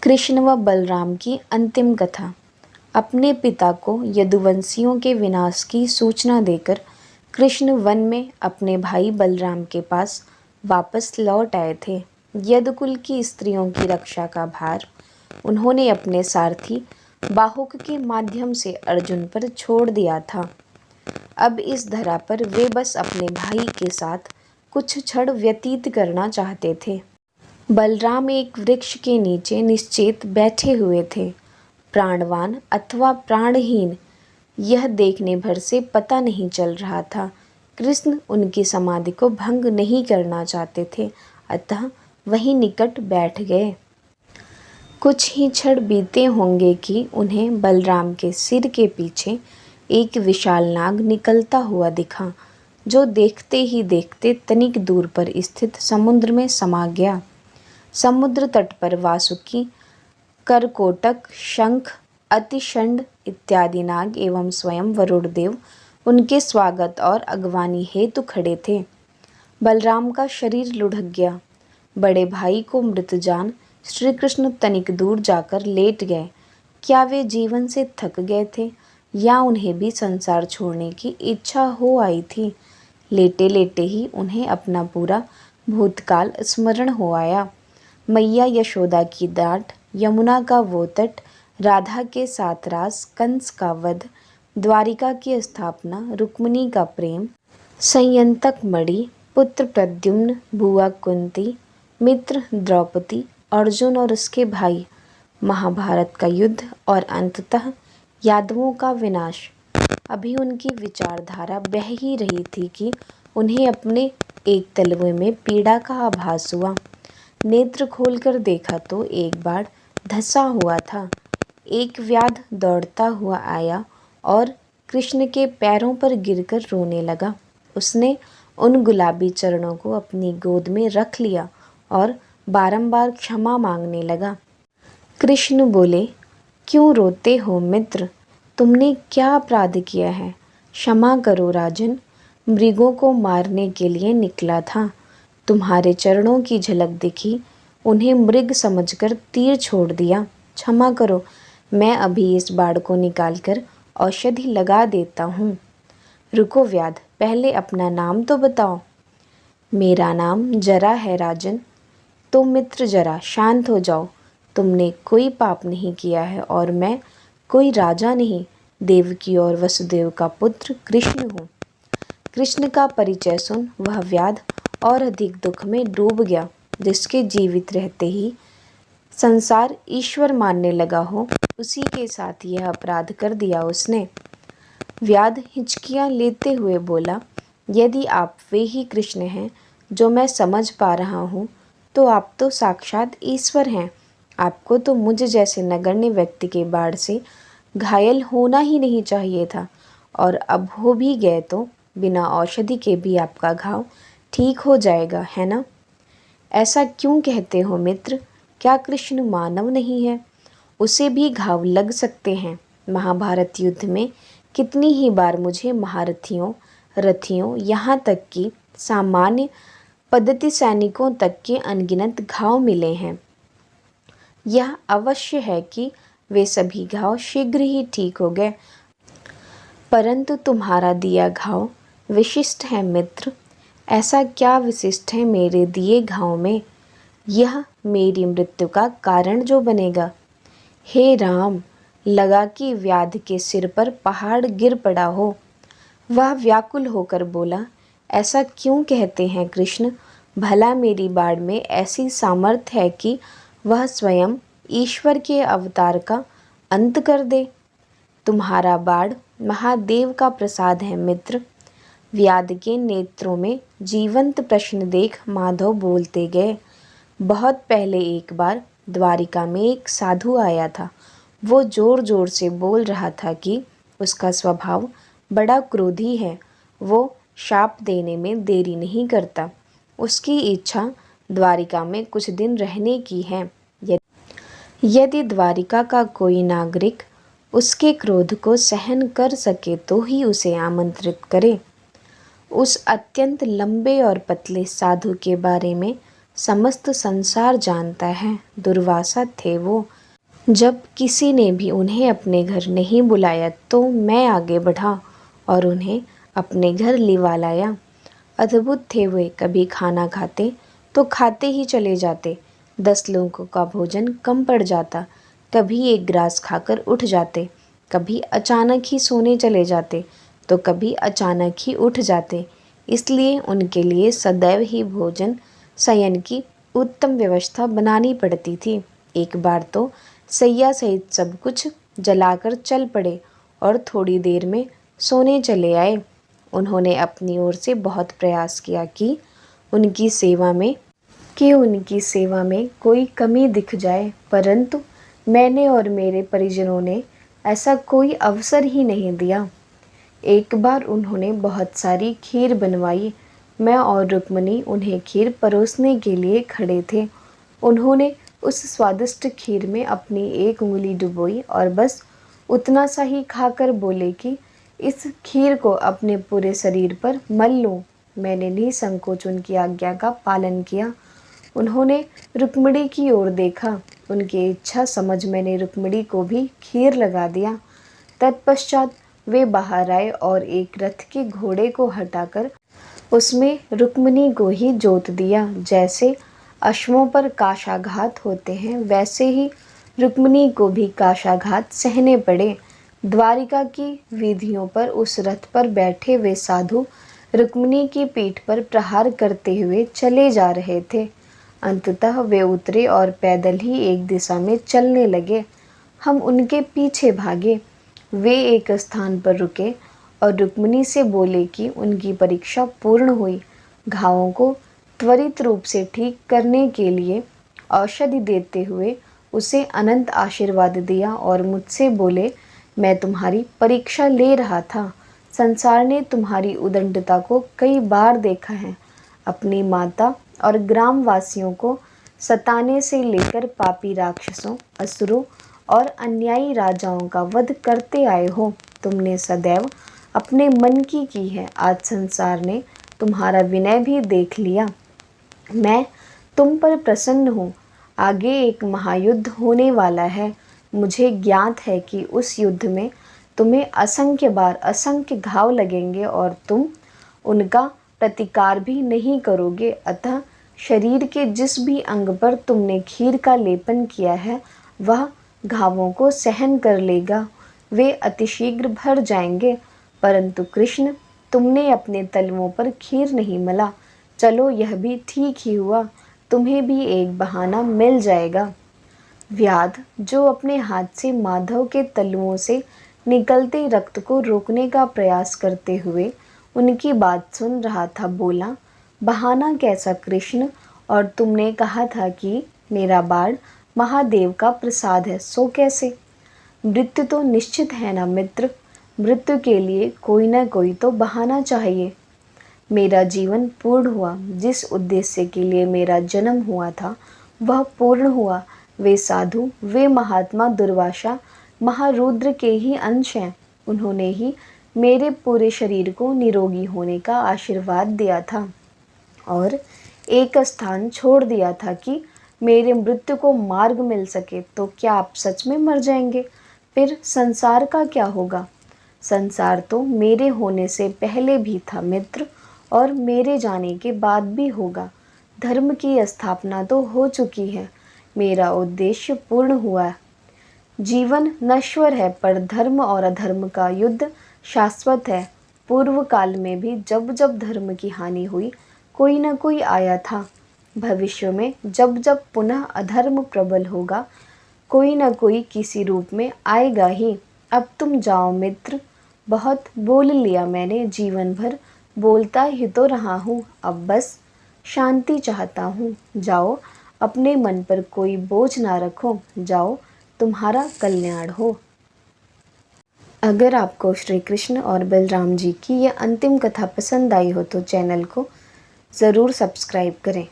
कृष्ण व बलराम की अंतिम कथा। अपने पिता को यदुवंशियों के विनाश की सूचना देकर कृष्ण वन में अपने भाई बलराम के पास वापस लौट आए थे। यदुकुल की स्त्रियों की रक्षा का भार उन्होंने अपने सारथी बाहुक के माध्यम से अर्जुन पर छोड़ दिया था। अब इस धरा पर वे बस अपने भाई के साथ कुछ क्षण व्यतीत करना चाहते थे। बलराम एक वृक्ष के नीचे निश्चेत बैठे हुए थे, प्राणवान अथवा प्राणहीन यह देखने भर से पता नहीं चल रहा था। कृष्ण उनकी समाधि को भंग नहीं करना चाहते थे, अतः वहीं निकट बैठ गए। कुछ ही क्षण बीते होंगे कि उन्हें बलराम के सिर के पीछे एक विशाल नाग निकलता हुआ दिखा, जो देखते ही देखते तनिक दूर पर स्थित समुद्र में समा गया। समुद्र तट पर वासुकी, करकोटक, शंख, अतिशंड इत्यादि नाग एवं स्वयं वरुणदेव उनके स्वागत और अगवानी हेतु खड़े थे। बलराम का शरीर लुढ़क गया। बड़े भाई को मृत जान श्री कृष्ण तनिक दूर जाकर लेट गए। क्या वे जीवन से थक गए थे या उन्हें भी संसार छोड़ने की इच्छा हो आई थी? लेटे लेटे ही उन्हें अपना पूरा भूतकाल स्मरण हो आया। मैया यशोदा की डांट, यमुना का वो तट, राधा के साथ रास, कंस का वध, द्वारिका की स्थापना, रुक्मिणी का प्रेम, संयंतक मणि, पुत्र प्रद्युम्न, बुआ कुंती, मित्र द्रौपदी, अर्जुन और उसके भाई, महाभारत का युद्ध और अंततः यादवों का विनाश। अभी उनकी विचारधारा बह ही रही थी कि उन्हें अपने एक तलवे में पीड़ा का आभास हुआ। नेत्र खोलकर देखा तो एक बाढ़ धंसा हुआ था। एक व्याध दौड़ता हुआ आया और कृष्ण के पैरों पर गिरकर रोने लगा। उसने उन गुलाबी चरणों को अपनी गोद में रख लिया और बारंबार क्षमा मांगने लगा। कृष्ण बोले, क्यों रोते हो मित्र? तुमने क्या अपराध किया है? क्षमा करो राजन, मृगों को मारने के लिए निकला था। तुम्हारे चरणों की झलक दिखी, उन्हें मृग समझकर तीर छोड़ दिया। क्षमा करो, मैं अभी इस बाड़ को निकालकर औषधि लगा देता हूँ। रुको व्याध, पहले अपना नाम तो बताओ। मेरा नाम जरा है राजन। तो मित्र जरा शांत हो जाओ। तुमने कोई पाप नहीं किया है और मैं कोई राजा नहीं, देवकी और वसुदेव का पुत्र कृष्ण हूँ। कृष्ण का परिचय सुन वह व्याध और अधिक दुख में डूब गया। जिसके जीवित रहते ही संसार ईश्वर मानने लगा हो, उसी के साथ यह अपराध कर दिया उसने। व्याध हिचकियाँ लेते हुए बोला, यदि आप वे ही कृष्ण हैं जो मैं समझ पा रहा हूँ, तो आप तो साक्षात ईश्वर हैं। आपको तो मुझ जैसे नगण्य व्यक्ति के बाढ़ से घायल होना ही नहीं चाहिए था, और अब हो भी गए तो बिना औषधि के भी आपका घाव ठीक हो जाएगा, है ना? ऐसा क्यों कहते हो मित्र? क्या कृष्ण मानव नहीं है? उसे भी घाव लग सकते हैं। महाभारत युद्ध में कितनी ही बार मुझे महारथियों, रथियों, यहाँ तक कि सामान्य पद्धति सैनिकों तक के अनगिनत घाव मिले हैं। यह अवश्य है कि वे सभी घाव शीघ्र ही ठीक हो गए, परंतु तुम्हारा दिया घाव विशिष्ट है मित्र। ऐसा क्या विशिष्ट है मेरे दिए घाव में? यह मेरी मृत्यु का कारण जो बनेगा। हे राम, लगा कि व्याध के सिर पर पहाड़ गिर पड़ा हो। वह व्याकुल होकर बोला, ऐसा क्यों कहते हैं कृष्ण? भला मेरी बाढ़ में ऐसी सामर्थ्य है कि वह स्वयं ईश्वर के अवतार का अंत कर दे? तुम्हारा बाढ़ महादेव का प्रसाद है मित्र। व्याध के नेत्रों में जीवंत प्रश्न देख माधव बोलते गए, बहुत पहले एक बार द्वारिका में एक साधु आया था। वो जोर जोर से बोल रहा था कि उसका स्वभाव बड़ा क्रोधी है। वो शाप देने में देरी नहीं करता। उसकी इच्छा द्वारिका में कुछ दिन रहने की है। यदि द्वारिका का कोई नागरिक उसके क्रोध को सहन कर सके तो ही उसे आमंत्रित करे। उस अत्यंत लंबे और पतले साधु के बारे में समस्त संसार जानता है, दुर्वासा थे वो। जब किसी ने भी उन्हें अपने घर नहीं बुलाया तो मैं आगे बढ़ा और उन्हें अपने घर लिवा लाया। अद्भुत थे वे, कभी खाना खाते तो खाते ही चले जाते, 10 लोगों का भोजन कम पड़ जाता, कभी एक ग्रास खाकर उठ जाते, कभी अचानक ही सोने चले जाते तो कभी अचानक ही उठ जाते। इसलिए उनके लिए सदैव ही भोजन शयन की उत्तम व्यवस्था बनानी पड़ती थी। एक बार तो सैया सहित सब कुछ जलाकर चल पड़े और थोड़ी देर में सोने चले आए। उन्होंने अपनी ओर से बहुत प्रयास किया कि उनकी सेवा में कोई कमी दिख जाए, परंतु मैंने और मेरे परिजनों ने ऐसा कोई अवसर ही नहीं दिया। एक बार उन्होंने बहुत सारी खीर बनवाई। मैं और रुक्मिणी उन्हें खीर परोसने के लिए खड़े थे। उन्होंने उस स्वादिष्ट खीर में अपनी एक उंगली डुबोई और बस उतना सा ही खाकर बोले कि इस खीर को अपने पूरे शरीर पर मल लूं। मैंने निसंकोच उनकी आज्ञा का पालन किया। उन्होंने रुक्मिणी की ओर देखा। उनकी इच्छा समझ मैंने रुक्मिणी को भी खीर लगा दिया। तत्पश्चात वे बाहर आए और एक रथ के घोड़े को हटाकर उसमें रुक्मिणी को ही जोत दिया। जैसे अश्वों पर काशाघात होते हैं, वैसे ही रुक्मिणी को भी काशाघात सहने पड़े। द्वारिका की वीथियों पर उस रथ पर बैठे वे साधु रुक्मिणी की पीठ पर प्रहार करते हुए चले जा रहे थे। अंततः वे उतरे और पैदल ही एक दिशा में चलने लगे। हम उनके पीछे भागे। वे एक स्थान पर रुके और रुक्मिणी से बोले कि उनकी परीक्षा पूर्ण हुई। घावों को त्वरित रूप से ठीक करने के लिए औषधि देते हुए उसे अनंत आशीर्वाद दिया और मुझसे बोले, मैं तुम्हारी परीक्षा ले रहा था। संसार ने तुम्हारी उदंडता को कई बार देखा है। अपनी माता और ग्रामवासियों को सताने से लेकर पापी राक्षसों, असुरों और अन्यायी राजाओं का वध करते आए हो। तुमने सदैव अपने मन की है। आज संसार ने तुम्हारा विनय भी देख लिया। मैं तुम पर प्रसन्न हूँ। आगे एक महायुद्ध होने वाला है। मुझे ज्ञात है कि उस युद्ध में तुम्हें असंख्य बार असंख्य घाव लगेंगे और तुम उनका प्रतिकार भी नहीं करोगे। अतः शरीर के जिस भी अंग पर तुमने खीर का लेपन किया है वह घावों को सहन कर लेगा। वे अतिशीघ्र भर जाएंगे। परंतु कृष्ण, तुमने अपने तलवों पर खीर नहीं मला। चलो, यह भी ठीक ही हुआ। तुम्हें भी एक बहाना मिल जाएगा। व्याध, जो अपने हाथ से माधव के तलुओं से निकलते रक्त को रोकने का प्रयास करते हुए उनकी बात सुन रहा था, बोला, बहाना कैसा कृष्ण? और तुमने कहा था कि मेरा बाण महादेव का प्रसाद है, सो कैसे? मृत्यु तो निश्चित है ना मित्र। मृत्यु के लिए कोई ना कोई तो बहाना चाहिए। मेरा जीवन पूर्ण हुआ। जिस उद्देश्य के लिए मेरा जन्म हुआ था वह पूर्ण हुआ। वे साधु, वे महात्मा दुर्वासा महारुद्र के ही अंश हैं। उन्होंने ही मेरे पूरे शरीर को निरोगी होने का आशीर्वाद दिया था और एक स्थान छोड़ दिया था कि मेरे मृत्यु को मार्ग मिल सके। तो क्या आप सच में मर जाएंगे? फिर संसार का क्या होगा? संसार तो मेरे होने से पहले भी था मित्र, और मेरे जाने के बाद भी होगा। धर्म की स्थापना तो हो चुकी है। मेरा उद्देश्य पूर्ण हुआ। जीवन नश्वर है, पर धर्म और अधर्म का युद्ध शाश्वत है। पूर्व काल में भी जब जब धर्म की हानि हुई, कोई न कोई आया था। भविष्य में जब जब पुनः अधर्म प्रबल होगा, कोई न कोई किसी रूप में आएगा ही। अब तुम जाओ मित्र। बहुत बोल लिया मैंने, जीवन भर बोलता ही तो रहा हूँ। अब बस शांति चाहता हूँ। जाओ, अपने मन पर कोई बोझ ना रखो। जाओ, तुम्हारा कल्याण हो। अगर आपको श्री कृष्ण और बलराम जी की यह अंतिम कथा पसंद आई हो तो चैनल को ज़रूर सब्सक्राइब करें।